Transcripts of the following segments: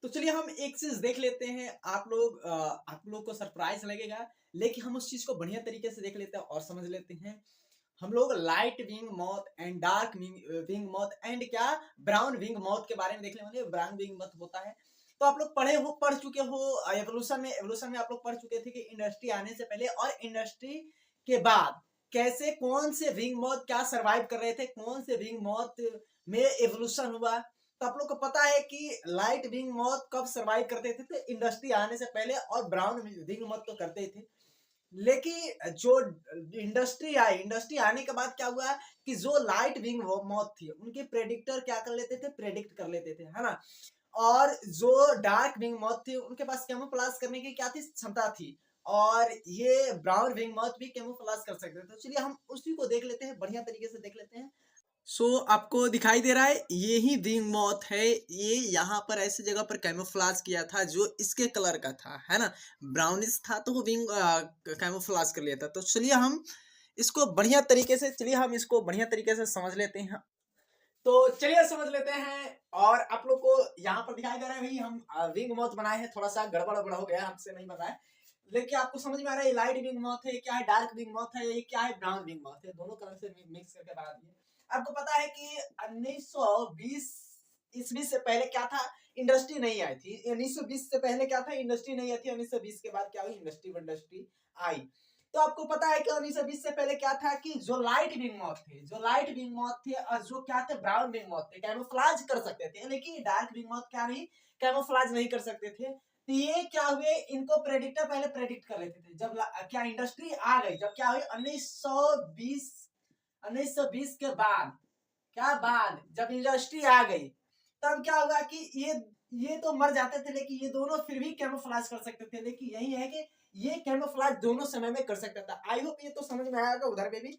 तो चलिए हम एक चीज देख लेते हैं। आप लोग को सरप्राइज लगेगा, लेकिन हम उस चीज को बढ़िया तरीके से देख लेते हैं और समझ लेते हैं। हम लोग light wing moth and dark wing moth and क्या ब्राउन विंग मॉथ के बारे में देखने वाले। ब्राउन विंग मॉथ होता है, तो आप लोग पढ़ चुके हो एवोल्यूशन में आप लोग पढ़ चुके थे कि इंडस्ट्री आने से पहले और इंडस्ट्री के बाद कैसे कौन से विंग मॉथ क्या सरवाइव कर रहे थे, कौन से विंग मॉथ में एवोल्यूशन हुआ। तो आप लोग को पता है कि लाइट विंग मॉथ कब सरवाइव करते थे, तो इंडस्ट्री आने से पहले, और ब्राउन विंग मॉथ तो करते थे। लेकिन जो इंडस्ट्री आने के बाद क्या हुआ कि जो लाइट विंग मॉथ थी उनके प्रेडिक्टर क्या कर लेते थे, प्रेडिक्ट कर लेते थे, है ना। और जो डार्क विंग मॉथ थी उनके पास कैमोफ्लेज करने की क्या थी, क्षमता थी। और ये ब्राउन विंग मॉथ भी कैमोफ्लेज कर सकते थे। तो चलिए हम उसी को देख लेते हैं, बढ़िया तरीके से देख लेते हैं। आपको दिखाई दे रहा है, ये ही विंग मॉथ है। ये यहाँ पर ऐसी जगह पर कैमोफ्लेज किया था जो इसके कलर का था, है ना। ब्राउनिश था तो वो विंग कैमोफ्लेज कर लिया था। तो चलिए हम इसको बढ़िया तरीके से समझ लेते हैं। तो चलिए समझ लेते हैं। और आप लोग को यहाँ पर दिखाई दे रहा है भाई, हम विंग माउथ बनाए हैं। थोड़ा सा गड़बड़ हो गया, हमसे नहीं बनाया, लेकिन आपको समझ में आ रहा है ये लाइट विंग माउथ है, क्या है डार्क विंग माउथ है, ये क्या है ब्राउन विंग माउथ है। दोनों कलर से मिक्स करके बना दिए। आपको पता है कि 1920 ईस्वी से पहले क्या था, इंडस्ट्री नहीं आई थी। 1920 से पहले क्या था, इंडस्ट्री नहीं आई थी। 1920 के बाद क्या हुई, इंडस्ट्री आई। तो आपको पता है कि 1920 से पहले क्या था कि जो लाइट विंग मॉथ थे और जो क्या थे, ब्राउन विंग मॉथ थे, कैमोफ्लेज कर सकते थे। लेकिन डार्क विंग मॉथ क्या नहीं, कैमोफ्लेज नहीं कर सकते थे। तो ये क्या हुए, इनको प्रेडिक्टर पहले प्रेडिक्ट कर लेते थे। जब क्या इंडस्ट्री आ गई, जब क्या हुई 1920 के बाद, क्या बाद जब इंडस्ट्री आ गई, तब क्या होगा कि ये तो मर जाते थे, लेकिन ये दोनों फिर भी कैमोफ्लेज कर सकते थे। लेकिन यही है कि ये कैमोफ्लेज दोनों समय में कर सकता था। आई होप ये तो समझ में आएगा उधर पे भी।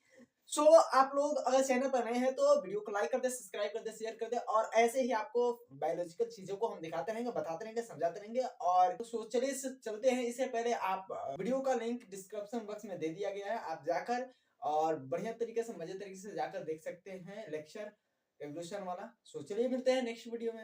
आप लोग अगर चैनल पर नए हैं तो वीडियो को लाइक कर दे, सब्सक्राइब कर दे, शेयर कर दे। और ऐसे ही आपको बायोलॉजिकल चीजों को हम दिखाते रहेंगे, बताते रहेंगे, समझाते रहेंगे। और चलिए चलते हैं। इससे पहले आप वीडियो का लिंक डिस्क्रिप्शन बॉक्स में दे दिया गया है, आप जाकर और बढ़िया तरीके से, मजे तरीके से जाकर देख सकते हैं लेक्चर एवोल्यूशन वाला। चलिए मिलते हैं नेक्स्ट वीडियो में।